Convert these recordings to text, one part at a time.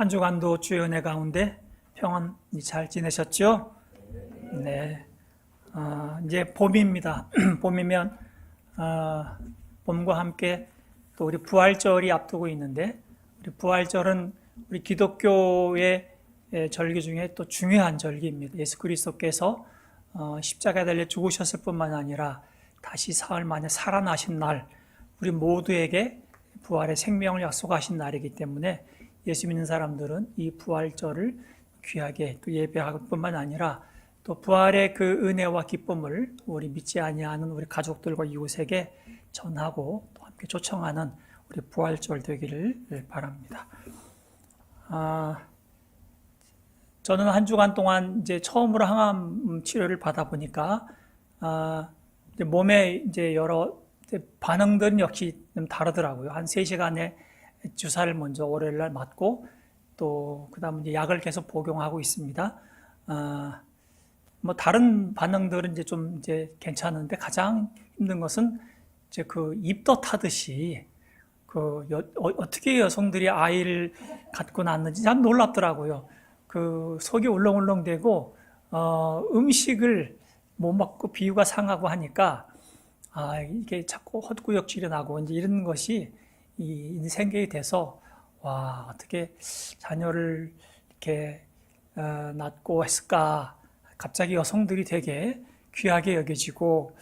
한 주간도 주의 은혜 가운데 평안히 잘 지내셨죠? 네. 이제 봄입니다. 봄이면 봄과 함께 또 우리 부활절이 앞두고 있는데, 우리 부활절은 우리 기독교의 절기 중에 또 중요한 절기입니다. 예수 그리스도께서 십자가에 달려 죽으셨을 뿐만 아니라 다시 사흘 만에 살아나신 날, 우리 모두에게 부활의 생명을 약속하신 날이기 때문에 예수 믿는 사람들은 이 부활절을 귀하게 또 예배할 뿐만 아니라 또 부활의 그 은혜와 기쁨을 우리 믿지 아니하는 우리 가족들과 이웃에게 전하고 또 함께 초청하는 우리 부활절 되기를 바랍니다. 저는 한 주간 동안 이제 처음으로 항암 치료를 받아 보니까 이제 몸에 이제 여러 반응들은 역시 좀 다르더라고요. 한 3시간의 주사를 먼저 월요일 날 맞고 또 그다음 이제 약을 계속 복용하고 있습니다. 뭐 다른 반응들은 이제 좀 이제 괜찮은데 가장 힘든 것은 이제 그 입덧하듯이 어떻게 여성들이 아이를 갖고 낳는지 참 놀랍더라고요. 그 속이 울렁울렁대고 음식을 못 먹고 비위가 상하고 하니까 이게 자꾸 헛구역질이 나고 이제 이런 것이 생기게 돼서 와, 어떻게 자녀를 이렇게 낳고 했을까? 갑자기 여성들이 되게 귀하게 여겨지고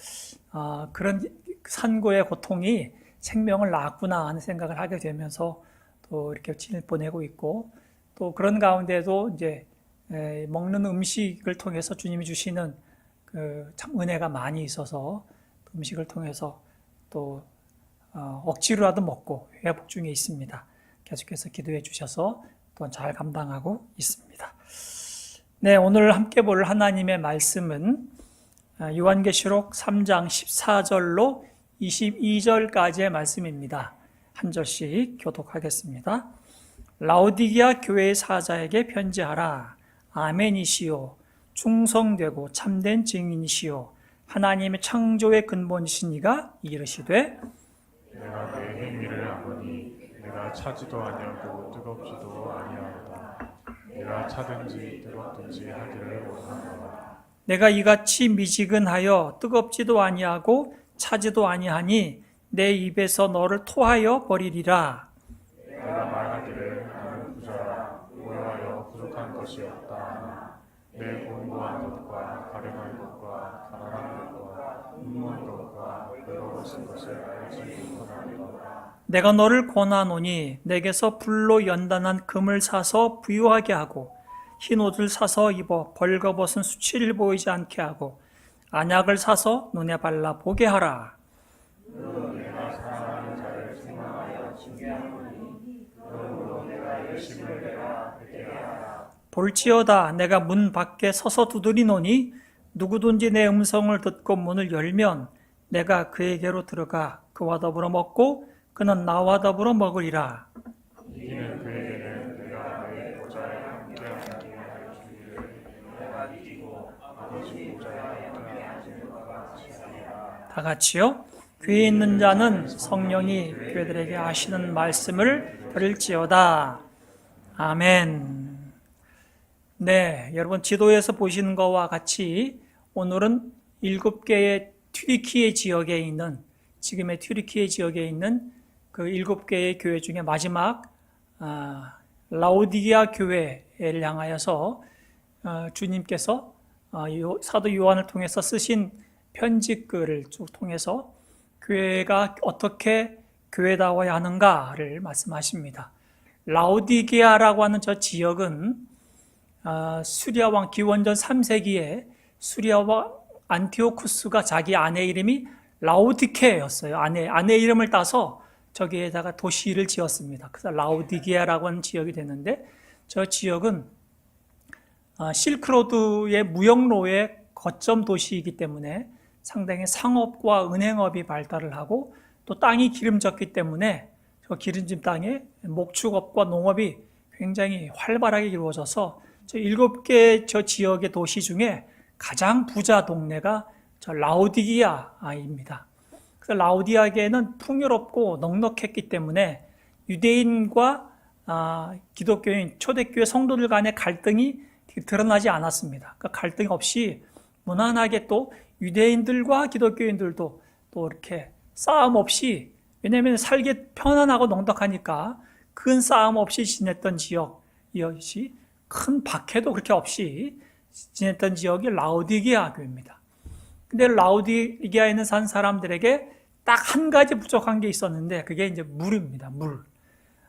그런 산고의 고통이 생명을 낳았구나 하는 생각을 하게 되면서 또 이렇게 진을 보내고 있고, 또 그런 가운데도 이제 먹는 음식을 통해서 주님이 주시는 그 참 은혜가 많이 있어서 음식을 통해서 또 억지로라도 먹고 회복 중에 있습니다. 계속해서 기도해 주셔서 또 잘 감당하고 있습니다. 네, 오늘 함께 볼 하나님의 말씀은 요한계시록 3장 14절로 22절까지의 말씀입니다. 한 절씩 교독하겠습니다. 라오디게아 교회의 사자에게 편지하라. 아멘이시요, 충성되고 참된 증인이시요, 하나님의 창조의 근본이신 이가 이르시되, 내가 내 행위를 아노니 내가 차지도 아니하고 뜨겁지도 아니하다. 내가 차든지 뜨겁든지 하기를 원하노라. 내가 이같이 미지근하여 뜨겁지도 아니하고 차지도 아니하니 내 입에서 너를 토하여 버리리라. 내가 말하기를 나는 부자라 고요하여 부족한 것이 없다 하나 내 공부한 것과 가련한 것과 가난한 것과 눈먼 것과 외로웠은 것을 알지 못하노라. 내가 너를 권하노니 내게서 불로 연단한 금을 사서 부유하게 하고 흰 옷을 사서 입어 벌거벗은 수치를 보이지 않게 하고 안약을 사서 눈에 발라 보게 하라. 내가 사랑하는 자를 생각하여 징계하노니 그러므로 내가 열심을 내가 되게 하라. 볼지어다 내가 문 밖에 서서 두드리노니 누구든지 내 음성을 듣고 문을 열면 내가 그에게로 들어가 그와 더불어 먹고 그는 나와 더불어 먹으리라. 이기는 그에게는 내가 내 보좌에 함께하게 할 주기를 내가 이기고 아버지 보좌에 함께하는 것과 같이 하리라. 다 같이요. 귀에 있는 자는 성령이 교회들에게 하시는 말씀을 들을지어다. 아멘. 네, 여러분 지도에서 보시는 것과 같이 오늘은 7개의 튀르키예 지역에 있는, 지금의 튀르키예 지역에 있는 그 7개의 교회 중에 마지막 라오디게아 교회를 향하여서 주님께서 사도 요한을 통해서 쓰신 편지글을 쭉 통해서 교회가 어떻게 교회다워야 하는가를 말씀하십니다. 라오디게아라고 하는 저 지역은 수리아 왕 기원전 3세기에 수리아 왕 안티오쿠스가 자기 아내 이름이 라오디케였어요. 아내 이름을 따서 저기에다가 도시를 지었습니다. 그래서 라오디게아라고 하는 지역이 됐는데, 저 지역은 실크로드의 무역로의 거점 도시이기 때문에 상당히 상업과 은행업이 발달을 하고 또 땅이 기름졌기 때문에 저 기름진 땅에 목축업과 농업이 굉장히 활발하게 이루어져서 저 7개 저 지역의 도시 중에 가장 부자 동네가 저 라오디게아입니다. 그래서 라오디게아는 풍요롭고 넉넉했기 때문에 유대인과 기독교인 초대교회 성도들 간의 갈등이 드러나지 않았습니다. 그 갈등 없이 무난하게 또 유대인들과 기독교인들도 또 이렇게 싸움 없이, 왜냐하면 살기 편안하고 넉넉하니까 큰 싸움 없이 지냈던 지역이었지, 큰 박해도 그렇게 없이 지냈던 지역이 라오디게아 교회입니다. 근데 라오디게아에 있는 산 사람들에게 딱 한 가지 부족한 게 있었는데, 그게 이제 물입니다.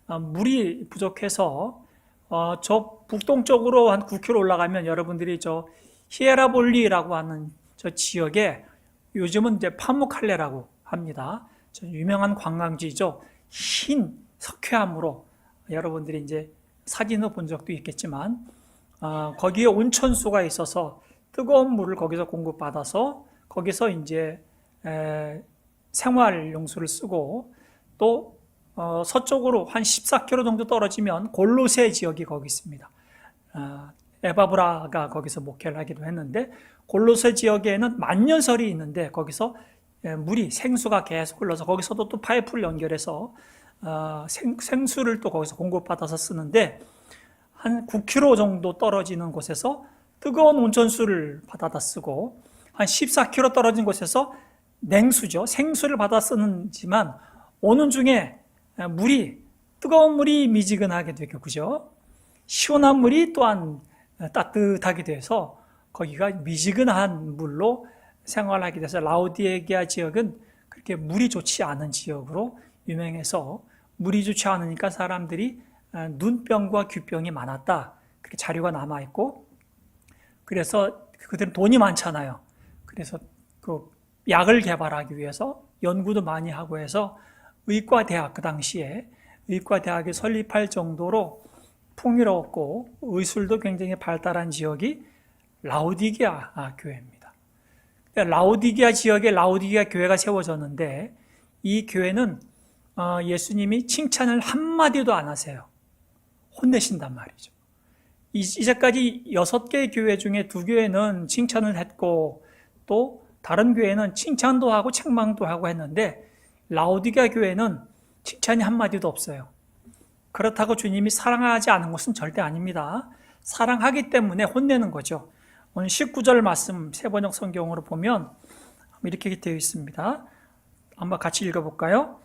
물이 부족해서 저 북동쪽으로 한 9km 올라가면 여러분들이 저 히에라볼리라고 하는 저 지역에, 요즘은 이제 파무칼레라고 합니다. 저 유명한 관광지죠. 흰 석회암으로, 여러분들이 이제 사진을 본 적도 있겠지만, 거기에 온천수가 있어서 뜨거운 물을 거기서 공급받아서 거기서 이제 생활용수를 쓰고, 또 서쪽으로 한 14km 정도 떨어지면 골로새 지역이 거기 있습니다. 에바브라가 거기서 목회를 하기도 했는데, 골로새 지역에는 만년설이 있는데 거기서 물이, 생수가 계속 흘러서 거기서도 또 파이프를 연결해서 생수를 또 거기서 공급받아서 쓰는데, 한 9km 정도 떨어지는 곳에서 뜨거운 온천수를 받아다 쓰고, 한 14km 떨어진 곳에서 냉수죠, 생수를 받아 쓰는지만 오는 중에 뜨거운 물이 미지근하게 되고, 그죠? 시원한 물이 또한 따뜻하게 돼서 거기가 미지근한 물로 생활하게 돼서 라오디게아 지역은 그렇게 물이 좋지 않은 지역으로 유명해서, 물이 좋지 않으니까 사람들이 눈병과 귀병이 많았다, 그렇게 자료가 남아있고, 그래서 그들은 돈이 많잖아요. 그래서 그 약을 개발하기 위해서 연구도 많이 하고 해서 의과대학, 그 당시에 의과대학이 설립할 정도로 풍요로웠고 의술도 굉장히 발달한 지역이 라오디게아 교회입니다. 라오디게아 지역에 라오디게아 교회가 세워졌는데, 이 교회는 예수님이 칭찬을 한마디도 안 하세요. 혼내신단 말이죠. 이제까지 6개 교회 중에 2교회는 칭찬을 했고, 또 다른 교회는 칭찬도 하고 책망도 하고 했는데, 라오디게아 교회는 칭찬이 한마디도 없어요. 그렇다고 주님이 사랑하지 않은 것은 절대 아닙니다. 사랑하기 때문에 혼내는 거죠. 오늘 19절 말씀 세번역 성경으로 보면 이렇게 되어 있습니다. 한번 같이 읽어볼까요?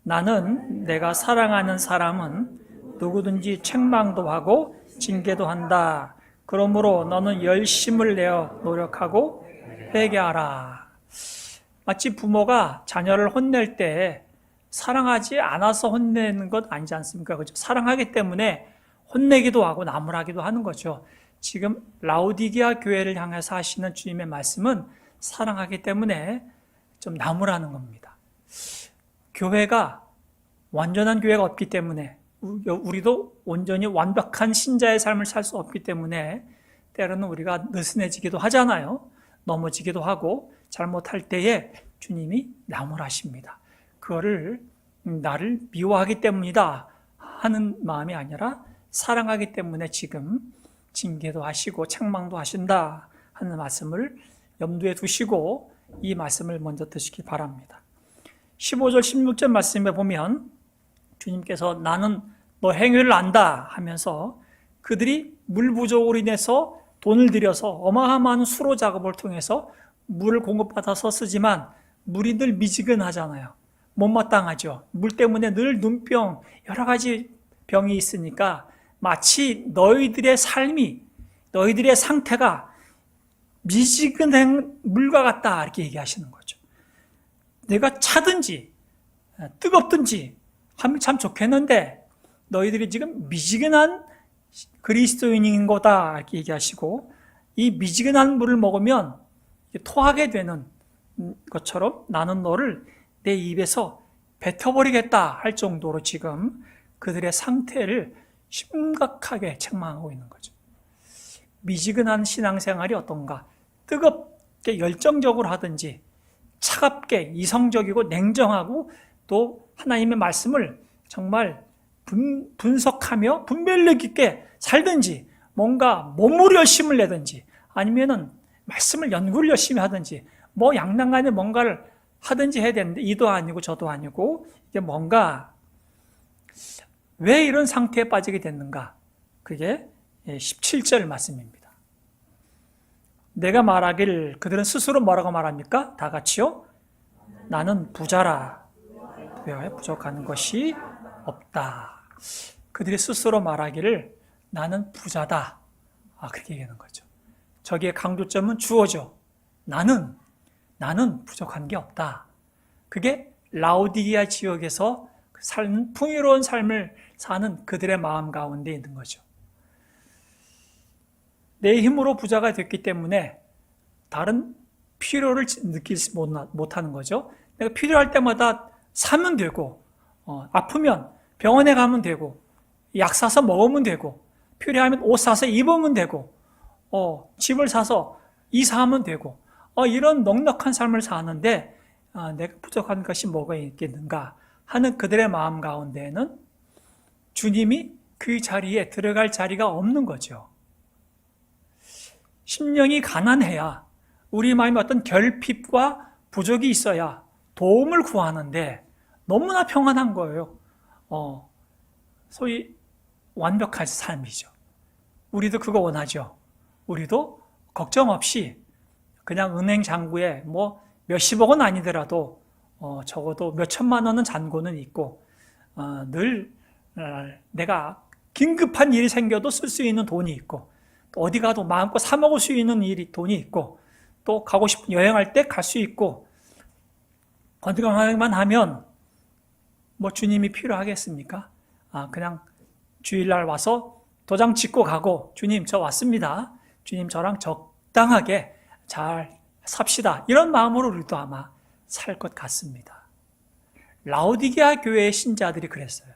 나는 내가 사랑하는 사람은 누구든지 책망도 하고 징계도 한다. 그러므로 너는 열심을 내어 노력하고 회개하라. 마치 부모가 자녀를 혼낼 때 사랑하지 않아서 혼내는 것 아니지 않습니까? 그렇죠? 사랑하기 때문에 혼내기도 하고 나무라기도 하는 거죠. 지금 라오디게아 교회를 향해서 하시는 주님의 말씀은 사랑하기 때문에 좀 나무라는 겁니다. 교회가 완전한 교회가 없기 때문에, 우리도 온전히 완벽한 신자의 삶을 살 수 없기 때문에 때로는 우리가 느슨해지기도 하잖아요. 넘어지기도 하고 잘못할 때에 주님이 나무라십니다. 그거를 나를 미워하기 때문이다 하는 마음이 아니라 사랑하기 때문에 지금 징계도 하시고 책망도 하신다 하는 말씀을 염두에 두시고 이 말씀을 먼저 드시기 바랍니다. 15절 16절 말씀에 보면 주님께서 나는 너 행위를 안다 하면서 그들이 물 부족으로 인해서 돈을 들여서 어마어마한 수로 작업을 통해서 물을 공급받아서 쓰지만 물이 늘 미지근하잖아요. 못마땅하죠. 물 때문에 늘 눈병, 여러 가지 병이 있으니까 마치 너희들의 삶이, 너희들의 상태가 미지근한 물과 같다 이렇게 얘기하시는 거죠. 내가 차든지 뜨겁든지 하면 참 좋겠는데 너희들이 지금 미지근한 그리스도인인 거다 이렇게 얘기하시고, 이 미지근한 물을 먹으면 토하게 되는 것처럼 나는 너를 내 입에서 뱉어버리겠다 할 정도로 지금 그들의 상태를 심각하게 책망하고 있는 거죠. 미지근한 신앙생활이 어떤가? 뜨겁게 열정적으로 하든지 차갑게 이성적이고 냉정하고 또 하나님의 말씀을 정말 분석하며 분별력 있게 살든지, 뭔가 몸으로 열심을 내든지, 아니면은 말씀을 연구를 열심히 하든지, 뭐 양난간에 뭔가를 하든지 해야 되는데 이도 아니고 저도 아니고, 이게 뭔가 왜 이런 상태에 빠지게 됐는가? 그게 17절 말씀입니다. 내가 말하길 그들은 스스로 뭐라고 말합니까? 다 같이요. 나는 부자라. 부여에 부족한 것이 없다. 그들이 스스로 말하기를 나는 부자다. 그렇게 얘기하는 거죠. 저기에 강조점은 주어죠. 나는 부족한 게 없다. 그게 라오디게아 지역에서 사는 풍요로운 삶을 사는 그들의 마음 가운데 있는 거죠. 내 힘으로 부자가 됐기 때문에 다른 필요를 느끼지 못하는 거죠. 내가 필요할 때마다 사면 되고, 아프면 병원에 가면 되고, 약 사서 먹으면 되고, 필요하면 옷 사서 입으면 되고, 집을 사서 이사하면 되고, 이런 넉넉한 삶을 사는데 내가 부족한 것이 뭐가 있겠는가 하는 그들의 마음 가운데에는 주님이 그 자리에 들어갈 자리가 없는 거죠. 심령이 가난해야 우리 마음에 어떤 결핍과 부족이 있어야 도움을 구하는데 너무나 평안한 거예요. 소위 완벽한 삶이죠. 우리도 그거 원하죠. 우리도 걱정 없이 그냥 은행 잔고에 몇십억은 아니더라도 적어도 몇천만 원은 잔고는 있고 늘 내가 긴급한 일이 생겨도 쓸 수 있는 돈이 있고 또 어디 가도 마음껏 사 먹을 수 있는 돈이 있고 또 가고 싶은 여행할 때 갈 수 있고 건강하게만 하면 주님이 필요하겠습니까? 그냥 주일날 와서 도장 찍고 가고 주님 저 왔습니다. 주님 저랑 적당하게 잘 삽시다. 이런 마음으로 우리도 아마 살 것 같습니다. 라오디게아 교회의 신자들이 그랬어요.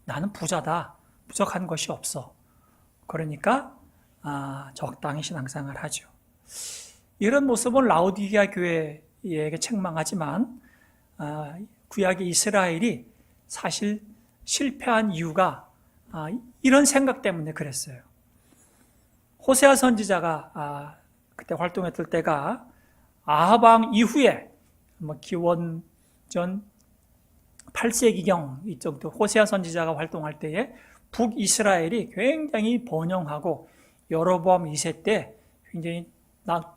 나는 부자다. 부족한 것이 없어. 그러니까 적당히 신앙생활을 하죠. 이런 모습은 라오디게아 교회에게 책망하지만 구약의 이스라엘이 사실 실패한 이유가 이런 생각 때문에 그랬어요. 호세아 선지자가 그때 활동했을 때가 아합 왕 이후에 기원전 8세기경 이정도 호세아 선지자가 활동할 때에 북이스라엘이 굉장히 번영하고 여로보암 2세 때 굉장히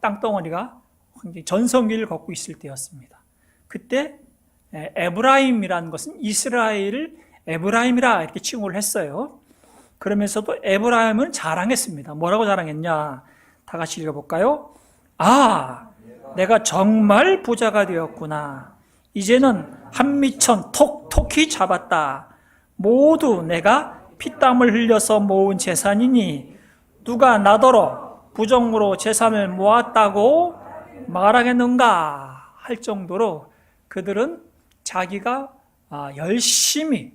땅덩어리가 굉장히 전성기를 걷고 있을 때였습니다. 그때 에브라임이라는 것은 이스라엘을 에브라임이라 이렇게 칭호를 했어요. 그러면서도 에브라임은 자랑했습니다. 뭐라고 자랑했냐? 다 같이 읽어볼까요? 내가 정말 부자가 되었구나. 이제는 한미천 톡톡히 잡았다. 모두 내가 피땀을 흘려서 모은 재산이니 누가 나더러 부정으로 재산을 모았다고 말하겠는가 할 정도로 그들은 자기가 열심히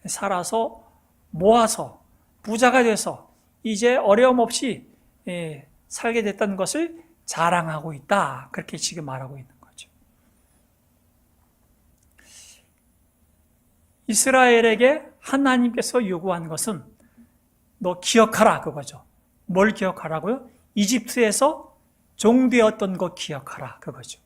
살아서 모아서 부자가 돼서 이제 어려움 없이 살게 됐다는 것을 자랑하고 있다. 그렇게 지금 말하고 있는 거죠. 이스라엘에게 하나님께서 요구한 것은 너 기억하라 그거죠. 뭘 기억하라고요? 이집트에서 종되었던 것 기억하라 그거죠.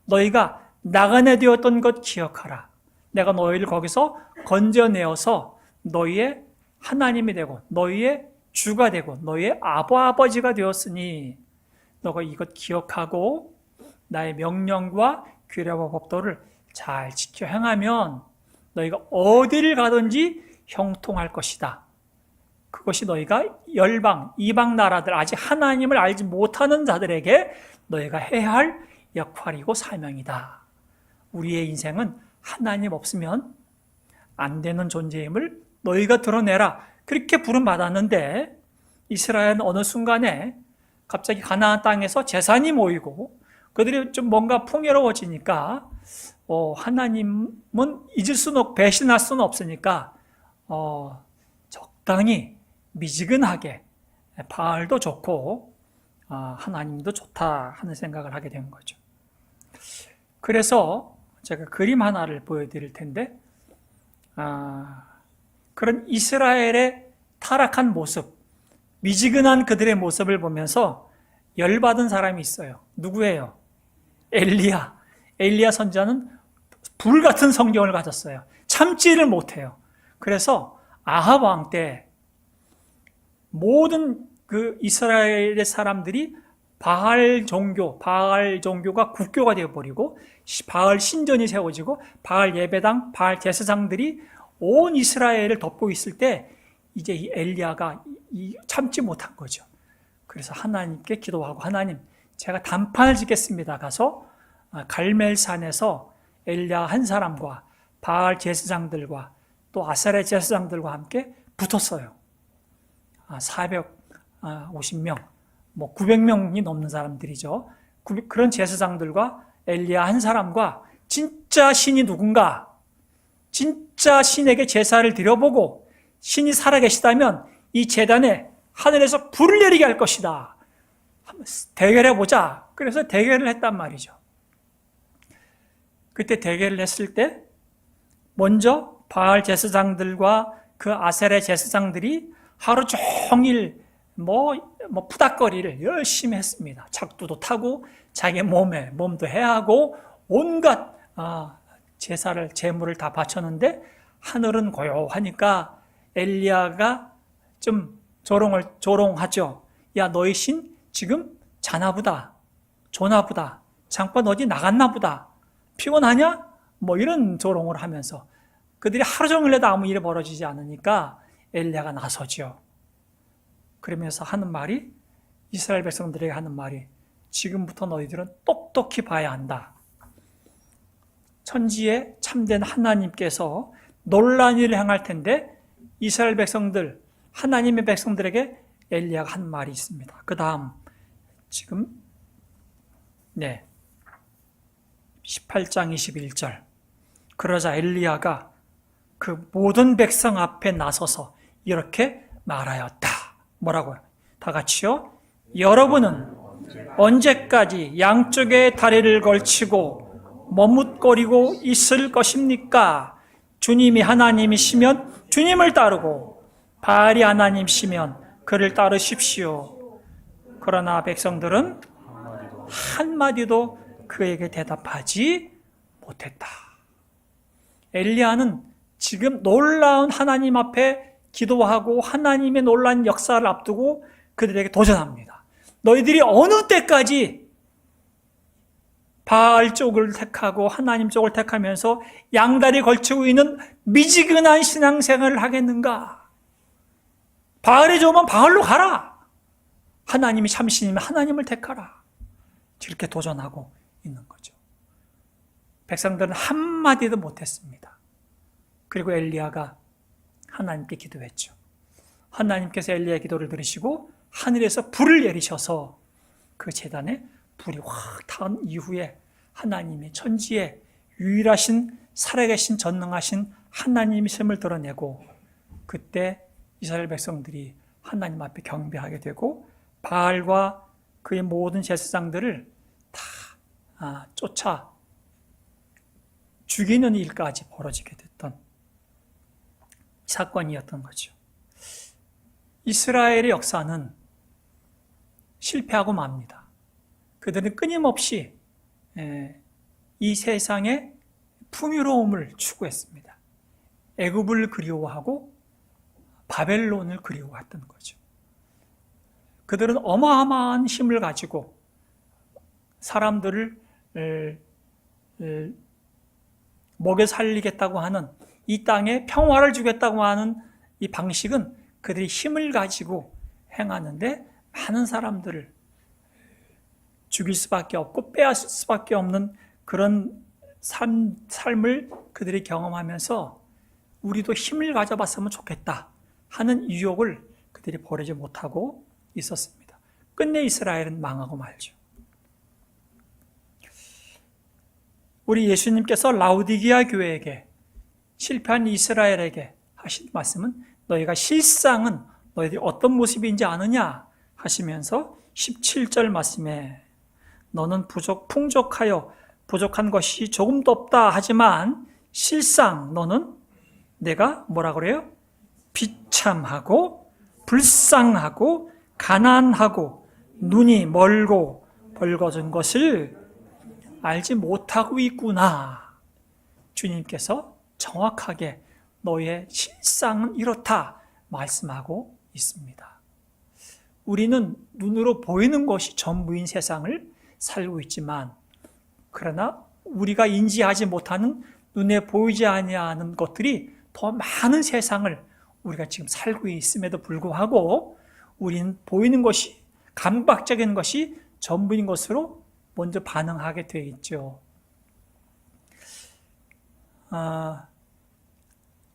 너희가 나그네 되었던 것 기억하라. 내가 너희를 거기서 건져내어서 너희의 하나님이 되고 너희의 주가 되고 너희의 아버지가 되었으니 너가 이것 기억하고 나의 명령과 규례와 법도를 잘 지켜 행하면 너희가 어디를 가든지 형통할 것이다. 그것이 너희가 열방, 이방 나라들 아직 하나님을 알지 못하는 자들에게 너희가 해야 할 역할이고 사명이다. 우리의 인생은 하나님 없으면 안 되는 존재임을 너희가 드러내라. 그렇게 부름받았는데 이스라엘은 어느 순간에 갑자기 가나안 땅에서 재산이 모이고 그들이 좀 뭔가 풍요로워지니까 하나님은 잊을 수는 없고 배신할 수는 없으니까 적당히 미지근하게 바알도 좋고 하나님도 좋다 하는 생각을 하게 된 거죠. 그래서 제가 그림 하나를 보여드릴 텐데 그런 이스라엘의 타락한 모습, 미지근한 그들의 모습을 보면서 열받은 사람이 있어요. 누구예요? 엘리야 선지자는 불같은 성경을 가졌어요. 참지를 못해요. 그래서 아합 왕 때 모든 그 이스라엘의 사람들이 바알 종교가 국교가 되어버리고 바알 신전이 세워지고 바알 예배당, 바알 제사장들이 온 이스라엘을 덮고 있을 때 이제 이 엘리야가 참지 못한 거죠. 그래서 하나님께 기도하고 하나님 제가 단판을 짓겠습니다. 가서 갈멜산에서 엘리야 한 사람과 바알 제사장들과 또 아세라 제사장들과 함께 붙었어요. 450명, 900명이 넘는 사람들이죠. 그런 제사장들과 엘리야 한 사람과 진짜 신이 누군가, 진짜 신에게 제사를 드려보고 신이 살아계시다면 이 제단에 하늘에서 불을 내리게 할 것이다. 대결해보자. 그래서 대결을 했단 말이죠. 그때 대결을 했을 때 먼저 바알 제사장들과 그 아세라 제사장들이 하루 종일 푸닥거리를 열심히 했습니다. 작두도 타고 자기 몸도 해하고 온갖 제물을 다 바쳤는데 하늘은 고요하니까 엘리야가 좀 조롱하죠. 야, 너희 신 지금 자나보다, 조나보다, 잠깐 어디 나갔나 보다, 피곤하냐? 이런 조롱을 하면서 그들이 하루 종일 해도 아무 일이 벌어지지 않으니까 엘리야가 나서죠. 그러면서 하는 말이, 이스라엘 백성들에게 하는 말이, 지금부터 너희들은 똑똑히 봐야 한다. 천지에 참된 하나님께서 놀라운 일을 행할 텐데 이스라엘 백성들, 하나님의 백성들에게 엘리야가 한 말이 있습니다. 그 다음 지금 18장 21절. 그러자 엘리야가 그 모든 백성 앞에 나서서 이렇게 말하였다. 뭐라고요? 다 같이요. 여러분은 언제까지 양쪽에 다리를 걸치고 머뭇거리고 있을 것입니까? 주님이 하나님이시면 주님을 따르고 바알이 하나님이시면 그를 따르십시오. 그러나 백성들은 한마디도 그에게 대답하지 못했다. 엘리야는 지금 놀라운 하나님 앞에 기도하고 하나님의 놀라운 역사를 앞두고 그들에게 도전합니다. 너희들이 어느 때까지 바알 쪽을 택하고 하나님 쪽을 택하면서 양다리 걸치고 있는 미지근한 신앙생활을 하겠는가? 바알이 좋으면 바알로 가라. 하나님이 참신이면 하나님을 택하라. 이렇게 도전하고 있는 거죠. 백성들은 한마디도 못했습니다. 그리고 엘리야가 하나님께 기도했죠. 하나님께서 엘리야의 기도를 들으시고 하늘에서 불을 내리셔서 그 제단에 불이 확 타온 이후에 하나님의 천지에 유일하신 살아계신 전능하신 하나님이심을 드러내고 그때 이스라엘 백성들이 하나님 앞에 경배하게 되고 바알과 그의 모든 제사장들을 다 쫓아 죽이는 일까지 벌어지게 됐던 사건이었던 거죠. 이스라엘의 역사는 실패하고 맙니다. 그들은 끊임없이 이 세상의 풍요로움을 추구했습니다. 애굽을 그리워하고 바벨론을 그리워했던 거죠. 그들은 어마어마한 힘을 가지고 사람들을 먹여 살리겠다고 하는 이 땅에 평화를 주겠다고 하는 이 방식은 그들이 힘을 가지고 행하는데 많은 사람들을 죽일 수밖에 없고 빼앗을 수밖에 없는 그런 삶을 그들이 경험하면서 우리도 힘을 가져봤으면 좋겠다 하는 유혹을 그들이 버리지 못하고 있었습니다. 끝내 이스라엘은 망하고 말죠. 우리 예수님께서 라우디게아 교회에게 실패한 이스라엘에게 하신 말씀은 너희가 실상은 너희들이 어떤 모습인지 아느냐 하시면서 17절 말씀에 너는 풍족하여 부족한 것이 조금도 없다 하지만 실상 너는 내가 뭐라 그래요? 비참하고 불쌍하고 가난하고 눈이 멀고 벌거진 것을 알지 못하고 있구나. 주님께서 정확하게 너의 실상은 이렇다 말씀하고 있습니다. 우리는 눈으로 보이는 것이 전부인 세상을 살고 있지만, 그러나 우리가 인지하지 못하는 눈에 보이지 아니하는 것들이 더 많은 세상을 우리가 지금 살고 있음에도 불구하고 우리는 보이는 것이, 감각적인 것이 전부인 것으로 먼저 반응하게 되어 있죠.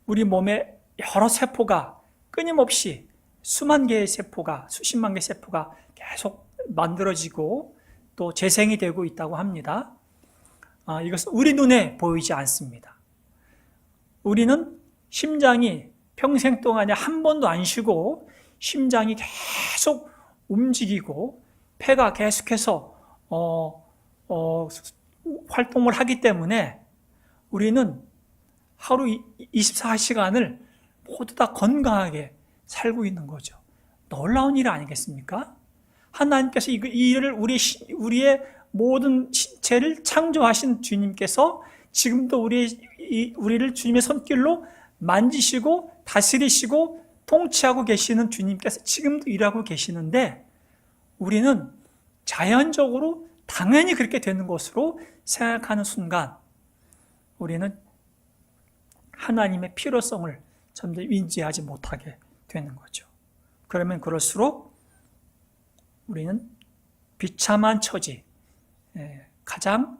우리 몸에 여러 세포가 끊임없이 수만 개의 세포가, 수십만 개의 세포가 계속 만들어지고 또 재생이 되고 있다고 합니다. 이것은 우리 눈에 보이지 않습니다. 우리는 심장이 평생 동안에 한 번도 안 쉬고 심장이 계속 움직이고 폐가 계속해서 활동을 하기 때문에 우리는 하루 24시간을 모두 다 건강하게 살고 있는 거죠. 놀라운 일 아니겠습니까? 하나님께서 이 일을 우리의 모든 신체를 창조하신 주님께서 지금도 우리를 주님의 손길로 만지시고 다스리시고 통치하고 계시는 주님께서 지금도 일하고 계시는데, 우리는 자연적으로 당연히 그렇게 되는 것으로 생각하는 순간 우리는 하나님의 필요성을 점점 인지하지 못하게 되는 거죠. 그러면 그럴수록 우리는 비참한 처지, 가장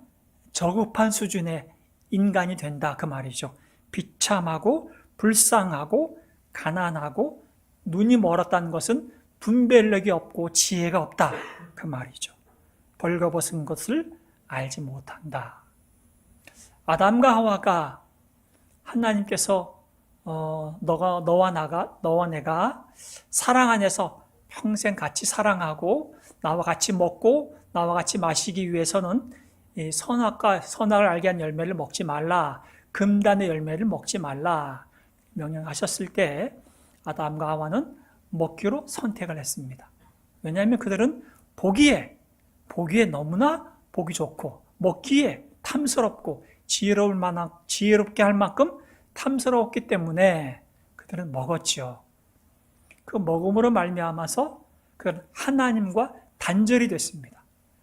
저급한 수준의 인간이 된다, 그 말이죠. 비참하고 불쌍하고 가난하고 눈이 멀었다는 것은 분별력이 없고 지혜가 없다, 그 말이죠. 벌거벗은 것을 알지 못한다. 아담과 하와가 하나님께서 너와 내가 사랑 안에서 평생 같이 사랑하고 나와 같이 먹고 나와 같이 마시기 위해서는 이 선악과 선악을 알게 한 열매를 먹지 말라, 금단의 열매를 먹지 말라 명령하셨을 때 아담과 하와는 먹기로 선택을 했습니다. 왜냐하면 그들은 보기에 너무나 보기 좋고 먹기에 탐스럽고 지혜롭게 할 만큼 탐스러웠기 때문에 그들은 먹었지요. 그 먹음으로 말미암아서 그들은 하나님과 단절이 됐습니다.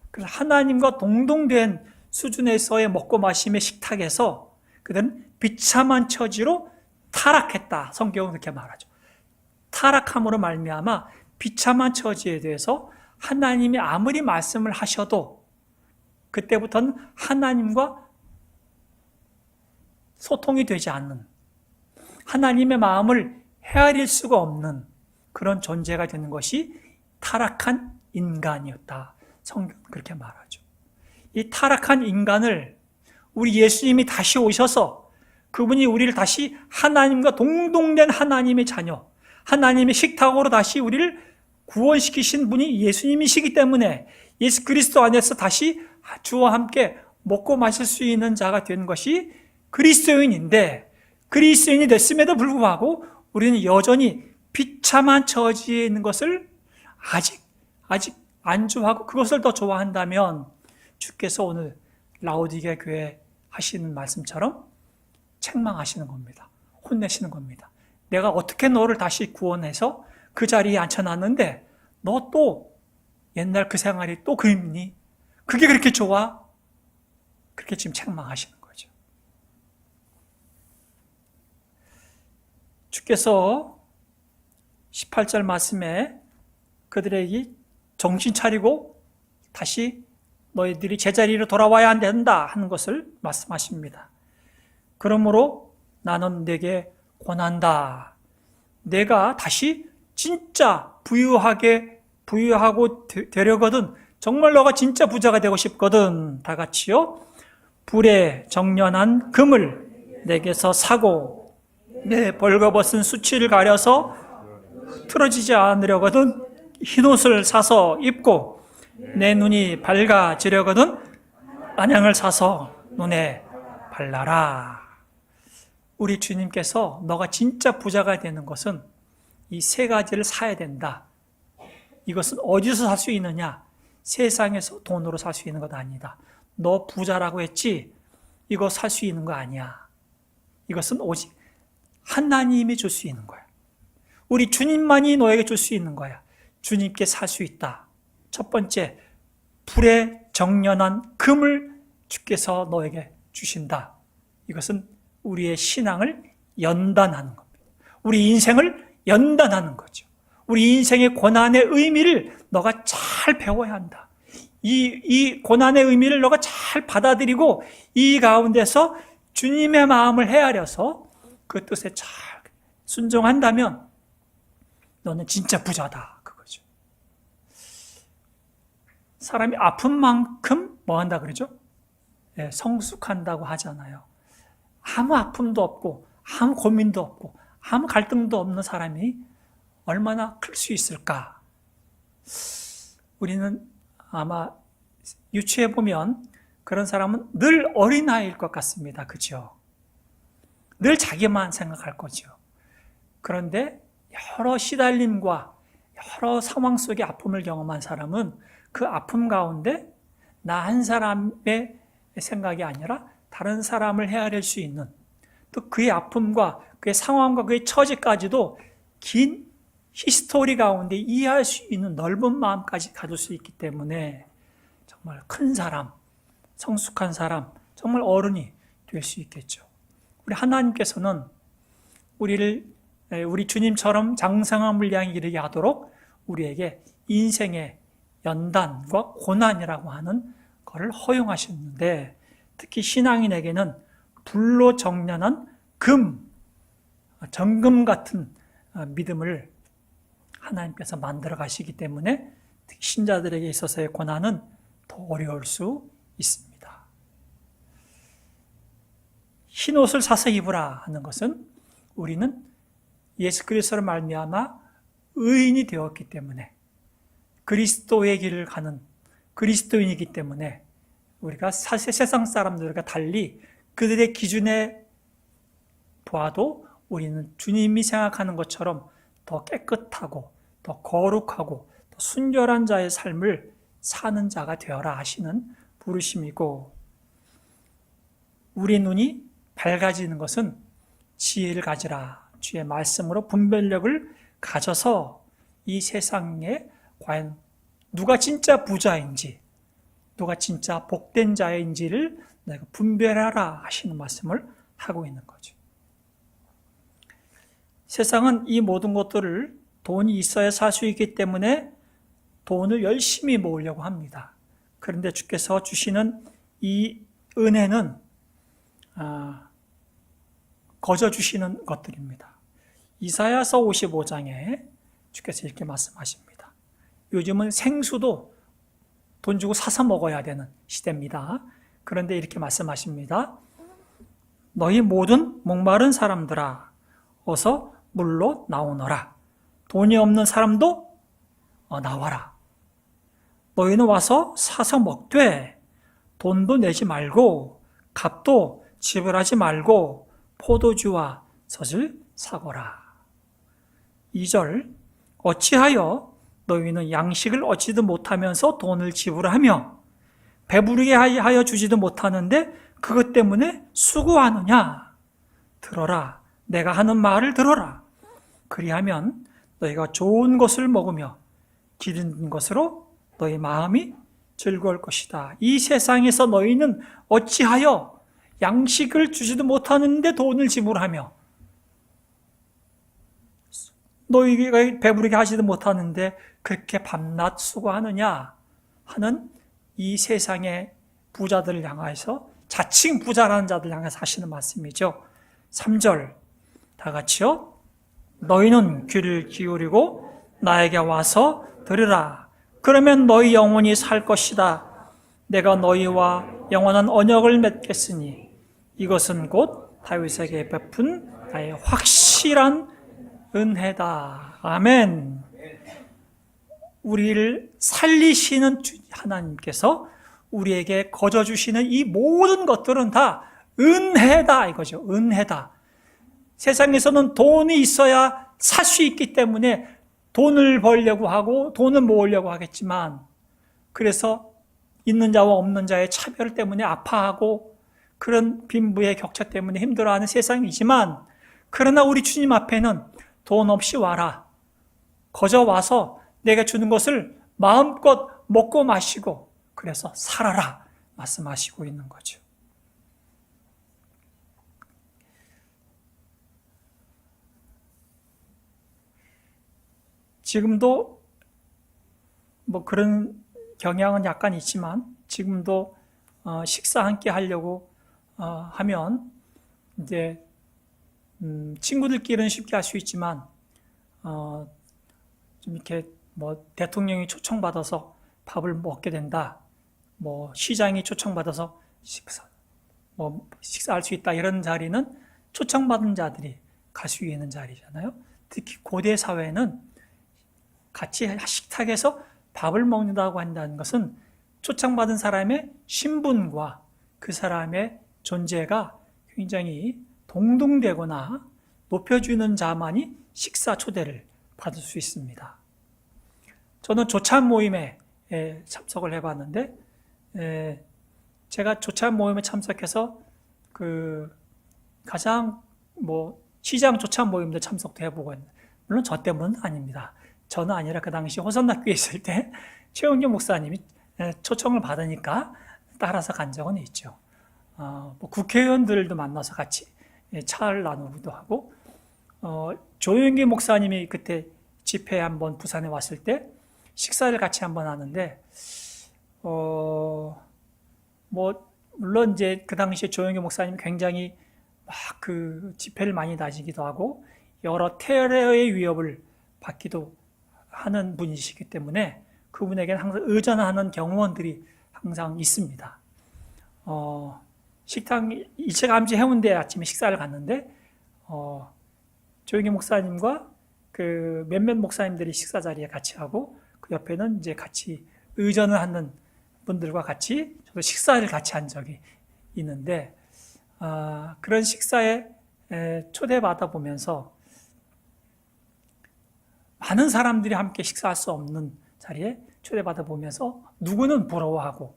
그래서 하나님과 동등된 수준에서의 먹고 마심의 식탁에서 그들은 비참한 처지로 타락했다. 성경은 그렇게 말하죠. 타락함으로 말미암아 비참한 처지에 대해서 하나님이 아무리 말씀을 하셔도 그때부터는 하나님과 소통이 되지 않는, 하나님의 마음을 헤아릴 수가 없는 그런 존재가 되는 것이 타락한 인간이었다. 성경은 그렇게 말하죠. 이 타락한 인간을 우리 예수님이 다시 오셔서 그분이 우리를 다시 하나님과 동등된 하나님의 자녀, 하나님의 식탁으로 다시 우리를 구원시키신 분이 예수님이시기 때문에 예수 그리스도 안에서 다시 주와 함께 먹고 마실 수 있는 자가 된 것이 그리스도인인데, 그리스도인이 됐음에도 불구하고 우리는 여전히 비참한 처지에 있는 것을 아직 안주하고 그것을 더 좋아한다면 주께서 오늘 라오디게 교회 하시는 말씀처럼 책망하시는 겁니다. 혼내시는 겁니다. 내가 어떻게 너를 다시 구원해서 그 자리에 앉혀놨는데 너 또 옛날 그 생활이 또 그립니? 그게 그렇게 좋아? 그렇게 지금 책망하시는 거죠. 주께서 18절 말씀에 그들에게 정신 차리고 다시 너희들이 제자리로 돌아와야 된다 하는 것을 말씀하십니다. 그러므로 나는 내게 권한다. 내가 다시 진짜 부유하고 되려거든, 정말 너가 진짜 부자가 되고 싶거든, 다 같이요. 불에 정련한 금을 내게서 사고 내 벌거벗은 수치를 가려서 틀어지지 않으려거든 흰옷을 사서 입고 내 눈이 밝아지려거든 안양을 사서 눈에 발라라. 우리 주님께서 너가 진짜 부자가 되는 것은 이 세 가지를 사야 된다. 이것은 어디서 살 수 있느냐? 세상에서 돈으로 살 수 있는 것 아니다. 너 부자라고 했지? 이거 살 수 있는 거 아니야. 이것은 오직 하나님이 줄 수 있는 거야. 우리 주님만이 너에게 줄 수 있는 거야. 주님께 살 수 있다. 첫 번째, 불의 정연한 금을 주께서 너에게 주신다. 이것은 우리의 신앙을 연단하는 겁니다. 우리 인생을 연단하는 거죠. 우리 인생의 고난의 의미를 너가 잘 배워야 한다. 이 고난의 의미를 너가 잘 받아들이고 이 가운데서 주님의 마음을 헤아려서 그 뜻에 잘 순종한다면 너는 진짜 부자다. 그거죠. 사람이 아픈 만큼 뭐 한다 그러죠? 네, 성숙한다고 하잖아요. 아무 아픔도 없고 아무 고민도 없고 아무 갈등도 없는 사람이 얼마나 클 수 있을까? 우리는 아마 유추해 보면 그런 사람은 늘 어린아이일 것 같습니다. 그죠? 늘 자기만 생각할 거죠. 그런데 여러 시달림과 여러 상황 속의 아픔을 경험한 사람은 그 아픔 가운데 나 한 사람의 생각이 아니라 다른 사람을 헤아릴 수 있는, 또 그의 아픔과 그의 상황과 그의 처지까지도 긴 히스토리 가운데 이해할 수 있는 넓은 마음까지 가질 수 있기 때문에 정말 큰 사람, 성숙한 사람, 정말 어른이 될 수 있겠죠. 우리 하나님께서는 우리 주님처럼 장성함을 향해 이르게 하도록 우리에게 인생의 연단과 고난이라고 하는 것을 허용하셨는데, 특히 신앙인에게는 불로 정연한 정금 같은 믿음을 하나님께서 만들어 가시기 때문에 특히 신자들에게 있어서의 고난은 더 어려울 수 있습니다. 흰 옷을 사서 입으라 하는 것은 우리는 예수 그리스도로 말미암아 의인이 되었기 때문에, 그리스도의 길을 가는 그리스도인이기 때문에 우리가 사실 세상 사람들과 달리 그들의 기준에 보아도 우리는 주님이 생각하는 것처럼 더 깨끗하고 더 거룩하고 더 순결한 자의 삶을 사는 자가 되어라 하시는 부르심이고, 우리 눈이 밝아지는 것은 지혜를 가지라, 주의 말씀으로 분별력을 가져서 이 세상에 과연 누가 진짜 부자인지 누가 진짜 복된 자인지를 내가 분별하라 하시는 말씀을 하고 있는 거죠. 세상은 이 모든 것들을 돈이 있어야 살 수 있기 때문에 돈을 열심히 모으려고 합니다. 그런데 주께서 주시는 이 은혜는 거저 주시는 것들입니다. 이사야서 55장에 주께서 이렇게 말씀하십니다. 요즘은 생수도 돈 주고 사서 먹어야 되는 시대입니다. 그런데 이렇게 말씀하십니다. 너희 모든 목마른 사람들아, 어서 물로 나오너라. 돈이 없는 사람도 나와라. 너희는 와서 사서 먹되 돈도 내지 말고 값도 지불하지 말고 포도주와 젖을 사거라. 2절, 어찌하여 너희는 양식을 얻지도 못하면서 돈을 지불하며 배부르게 하여 주지도 못하는데 그것 때문에 수고하느냐? 들어라. 내가 하는 말을 들어라. 그리하면 너희가 좋은 것을 먹으며 기른 것으로 너희 마음이 즐거울 것이다. 이 세상에서 너희는 어찌하여 양식을 주지도 못하는데 돈을 지불하며 너희가 배부르게 하지도 못하는데 그렇게 밤낮 수고하느냐 하는 이 세상의 부자들을 향해서, 자칭 부자라는 자들 향해서 하시는 말씀이죠. 3절 다 같이요. 너희는 귀를 기울이고 나에게 와서 들으라. 그러면 너희 영혼이 살 것이다. 내가 너희와 영원한 언약을 맺겠으니 이것은 곧 다윗에게 베푼 나의 확실한 은혜다. 아멘. 우리를 살리시는 하나님께서 우리에게 거저 주시는 이 모든 것들은 다 은혜다 이거죠. 은혜다. 세상에서는 돈이 있어야 살 수 있기 때문에 돈을 벌려고 하고 돈을 모으려고 하겠지만, 그래서 있는 자와 없는 자의 차별 때문에 아파하고 그런 빈부의 격차 때문에 힘들어하는 세상이지만, 그러나 우리 주님 앞에는 돈 없이 와라. 거저 와서 내가 주는 것을 마음껏 먹고 마시고 그래서 살아라 말씀하시고 있는 거죠. 지금도 뭐 그런 경향은 약간 있지만 지금도 식사 함께 하려고 하면 이제 친구들끼리는 쉽게 할 수 있지만 좀 이렇게 뭐 대통령이 초청받아서 밥을 먹게 된다, 뭐 시장이 초청받아서 식사할 수 있다 이런 자리는 초청받은 자들이 갈 수 있는 자리잖아요. 특히 고대 사회는 같이 식탁에서 밥을 먹는다고 한다는 것은 초청받은 사람의 신분과 그 사람의 존재가 굉장히 동등되거나 높여주는 자만이 식사 초대를 받을 수 있습니다. 저는 조찬 모임에 참석을 해봤는데 제가 조찬 모임에 참석해서 그 가장 뭐 시장 조찬 모임도 참석도 해보고 했는데 물론 저 때문은 아닙니다. 저는 아니라 그 당시 호선학교에 있을 때 최영규 목사님이 초청을 받으니까 따라서 간 적은 있죠. 뭐 국회의원들도 만나서 같이 차를 나누기도 하고 조영기 목사님이 그때 집회 한번 부산에 왔을 때 식사를 같이 한번 하는데 뭐 물론 이제 그 당시에 조영기 목사님 굉장히 막 그 집회를 많이 다니기도 하고 여러 테러의 위협을 받기도 하는 분이시기 때문에 그분에게는 항상 의존하는 경호원들이 항상 있습니다. 식당 일체감지 해운대 아침에 식사를 갔는데 조영기 목사님과 그 몇몇 목사님들이 식사 자리에 같이 하고 그 옆에는 이제 같이 의존을 하는 분들과 같이 저도 식사를 같이 한 적이 있는데 그런 식사에 초대받아 보면서 많은 사람들이 함께 식사할 수 없는 자리에 초대받아 보면서 누구는 부러워하고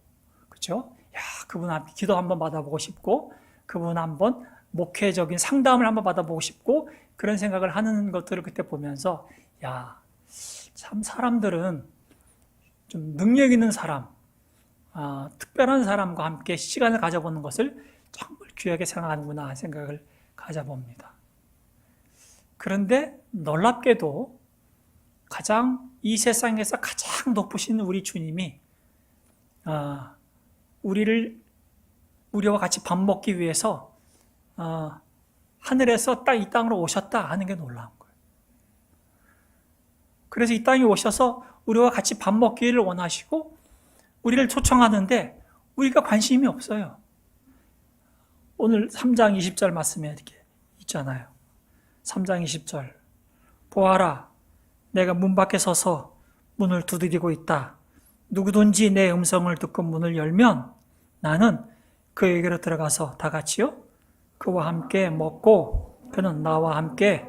그렇죠? 야, 그분 함께 기도 한번 받아보고 싶고 그분 한번 목회적인 상담을 한번 받아보고 싶고 그런 생각을 하는 것들을 그때 보면서 야, 참 사람들은 좀 능력 있는 사람, 특별한 사람과 함께 시간을 가져보는 것을 정말 귀하게 생각하는구나 생각을 가져봅니다. 그런데 놀랍게도 이 세상에서 가장 높으신 우리 주님이 우리와 같이 밥 먹기 위해서 하늘에서 이 땅으로 오셨다 하는 게 놀라운 거예요. 그래서 이 땅에 오셔서 우리와 같이 밥 먹기를 원하시고 우리를 초청하는데 우리가 관심이 없어요. 오늘 3장 20절 말씀에 이렇게 있잖아요. 3장 20절 보아라 내가 문 밖에 서서 문을 두드리고 있다. 누구든지 내 음성을 듣고 문을 열면 나는 그에게로 들어가서 다 같이요 그와 함께 먹고 그는 나와 함께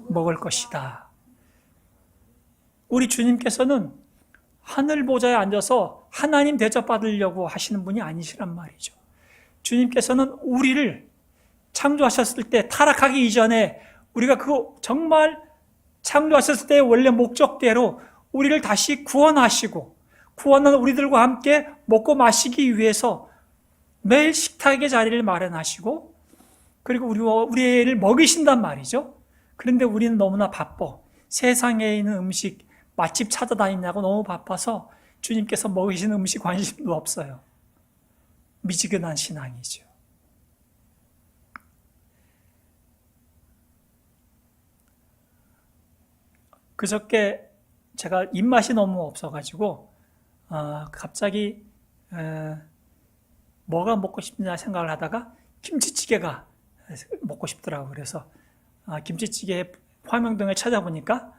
먹을 것이다. 우리 주님께서는 하늘 보좌에 앉아서 하나님 대접받으려고 하시는 분이 아니시란 말이죠. 주님께서는 우리를 창조하셨을 때 타락하기 이전에 우리가 그거 정말 창조하셨을 때의 원래 목적대로 우리를 다시 구원하시고 구원한 우리들과 함께 먹고 마시기 위해서 매일 식탁의 자리를 마련하시고 그리고 우리를 먹이신단 말이죠. 그런데 우리는 너무나 바빠. 세상에 있는 음식 맛집 찾아다니냐고 너무 바빠서 주님께서 먹이시는 음식 관심도 없어요. 미지근한 신앙이죠. 그저께 제가 입맛이 너무 없어가지고 갑자기 뭐가 먹고 싶냐 생각을 하다가 김치찌개가 먹고 싶더라고요. 그래서 김치찌개 화명동에 찾아보니까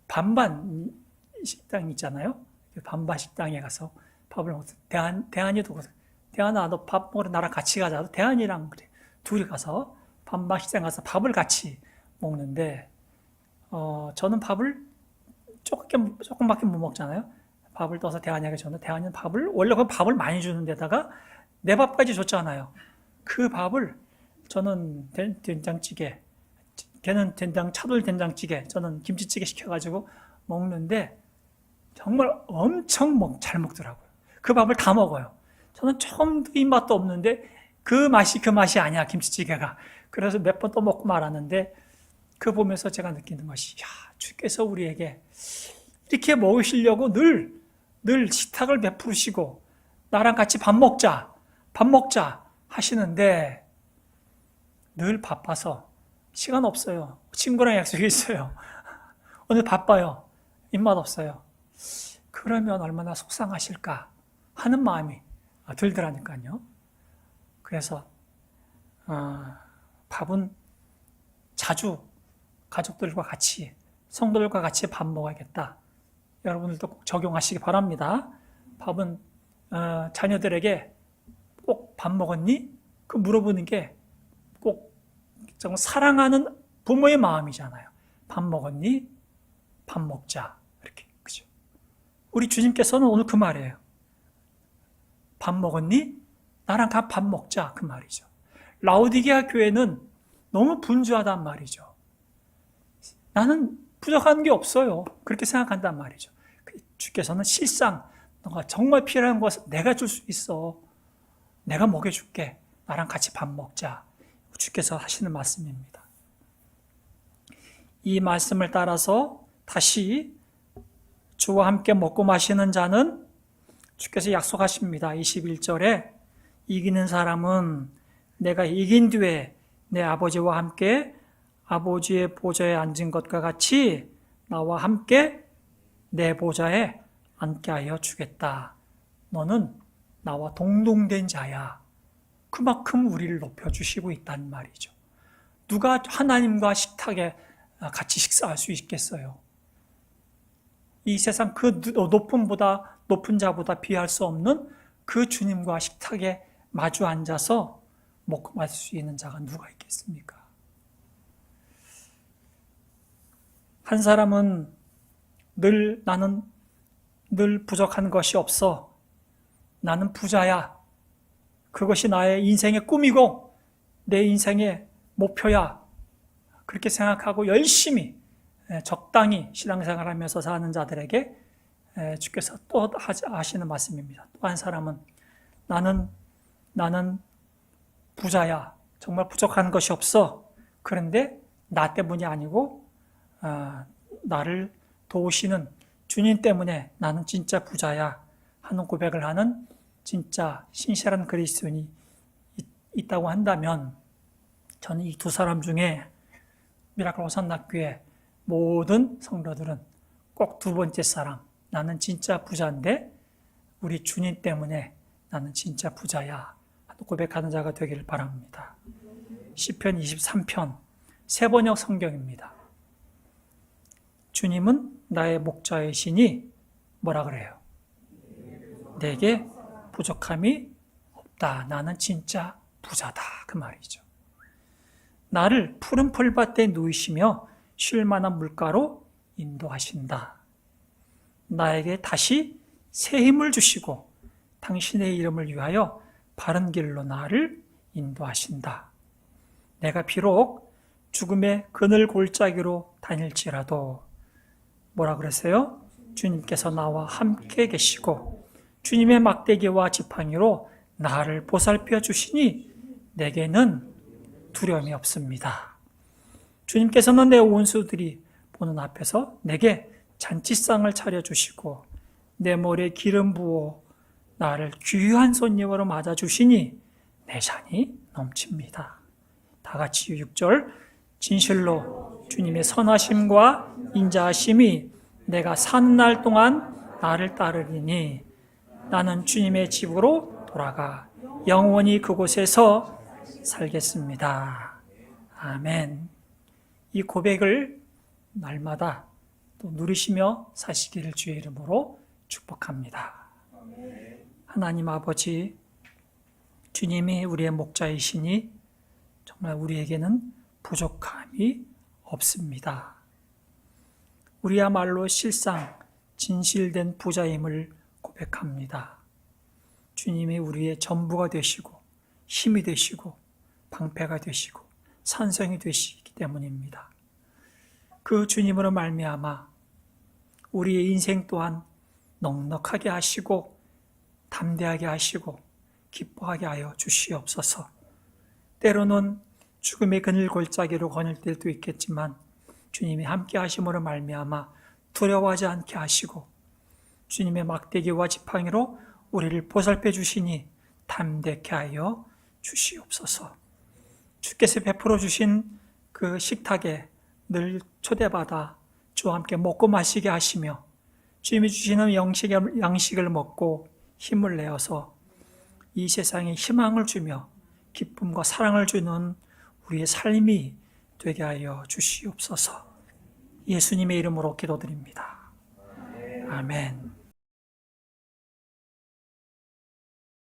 반반 식당 있잖아요. 반반 식당에 가서 밥을 먹었어요. 대한이도 대한아 너 밥 먹으러 나랑 같이 가자. 대한이랑 그래 둘이 가서 반반 식당 가서 밥을 같이 먹는데 저는 밥을 조금밖에 못 먹잖아요. 밥을 떠서 대한이에게 줬는데 대한이는 원래 그 밥을 많이 주는 데다가 내 밥까지 줬잖아요. 그 밥을 저는 된장찌개, 걔는 차돌 된장찌개, 저는 김치찌개 시켜가지고 먹는데 정말 엄청 잘 먹더라고요. 그 밥을 다 먹어요. 저는 처음도 입맛도 없는데 그 맛이 아니야, 김치찌개가. 그래서 몇 번 또 먹고 말았는데 그 보면서 제가 느끼는 것이, 야, 주께서 우리에게 이렇게 먹으시려고 늘 식탁을 베푸시고 나랑 같이 밥 먹자 하시는데 늘 바빠서 시간 없어요. 친구랑 약속이 있어요. 오늘 바빠요. 입맛 없어요. 그러면 얼마나 속상하실까 하는 마음이 들더라니까요. 그래서 밥은 자주 가족들과 같이, 성도들과 같이 밥 먹어야겠다. 여러분들도 꼭 적용하시기 바랍니다. 밥은 자녀들에게 꼭 밥 먹었니? 그 물어보는 게 꼭 정말 사랑하는 부모의 마음이잖아요. 밥 먹었니? 밥 먹자. 이렇게, 그죠? 우리 주님께서는 오늘 그 말이에요. 밥 먹었니? 나랑 밥 먹자. 그 말이죠. 라오디게아 교회는 너무 분주하단 말이죠. 나는 부족한 게 없어요. 그렇게 생각한단 말이죠. 주께서는 실상 너가 정말 필요한 것을 내가 줄 수 있어. 내가 먹여줄게. 나랑 같이 밥 먹자. 주께서 하시는 말씀입니다. 이 말씀을 따라서 다시 주와 함께 먹고 마시는 자는 주께서 약속하십니다. 21절에 이기는 사람은 내가 이긴 뒤에 내 아버지와 함께 아버지의 보좌에 앉은 것과 같이 나와 함께 내 보좌에 앉게 하여 주겠다. 너는 나와 동동된 자야. 그만큼 우리를 높여주시고 있다는 말이죠. 누가 하나님과 식탁에 같이 식사할 수 있겠어요? 이 세상 그 높은 자보다 비할 수 없는 그 주님과 식탁에 마주 앉아서 먹고 마실 수 있는 자가 누가 있겠습니까? 한 사람은 나는 늘 부족한 것이 없어. 나는 부자야. 그것이 나의 인생의 꿈이고 내 인생의 목표야. 그렇게 생각하고 열심히 적당히 신앙생활하면서 사는 자들에게 주께서 또 하시는 말씀입니다. 또 한 사람은 나는 부자야. 정말 부족한 것이 없어. 그런데 나 때문이 아니고 나를 도우시는 주님 때문에 나는 진짜 부자야 하는 고백을 하는 진짜 신실한 그리스도인이 있다고 한다면 저는 이 두 사람 중에 미라클 호산나교회 모든 성도들은 꼭 두 번째 사람, 나는 진짜 부자인데 우리 주님 때문에 나는 진짜 부자야 하는 고백하는 자가 되기를 바랍니다. 시편 23편 세번역 성경입니다. 주님은 나의 목자이시니 뭐라 그래요? 내게 부족함이 없다. 나는 진짜 부자다. 그 말이죠. 나를 푸른 풀밭에 누이시며 쉴 만한 물가로 인도하신다. 나에게 다시 새 힘을 주시고 당신의 이름을 위하여 바른 길로 나를 인도하신다. 내가 비록 죽음의 그늘 골짜기로 다닐지라도 뭐라 그랬어요? 주님께서 나와 함께 계시고 주님의 막대기와 지팡이로 나를 보살펴 주시니 내게는 두려움이 없습니다. 주님께서는 내 원수들이 보는 앞에서 내게 잔치상을 차려주시고 내 머리에 기름 부어 나를 귀한 손님으로 맞아주시니 내 잔이 넘칩니다. 다 같이 6절 진실로 주님의 선하심과 인자하심이 내가 사는 날 동안 나를 따르리니 나는 주님의 집으로 돌아가 영원히 그곳에서 살겠습니다. 아멘. 이 고백을 날마다 또 누리시며 사시기를 주의 이름으로 축복합니다. 하나님 아버지, 주님이 우리의 목자이시니 정말 우리에게는 부족함이 없습니다. 우리야말로 실상 진실된 부자임을 고백합니다. 주님이 우리의 전부가 되시고 힘이 되시고 방패가 되시고 산성이 되시기 때문입니다. 그 주님으로 말미암아 우리의 인생 또한 넉넉하게 하시고 담대하게 하시고 기뻐하게 하여 주시옵소서. 때로는 죽음의 그늘 골짜기로 거닐 때도 있겠지만 주님이 함께 하심으로 말미암아 두려워하지 않게 하시고 주님의 막대기와 지팡이로 우리를 보살펴 주시니 담대케 하여 주시옵소서. 주께서 베풀어 주신 그 식탁에 늘 초대받아 주와 함께 먹고 마시게 하시며 주님이 주시는 양식을 먹고 힘을 내어서 이 세상에 희망을 주며 기쁨과 사랑을 주는 우리의 삶이 되게 하여 주시옵소서. 예수님의 이름으로 기도드립니다. 아멘.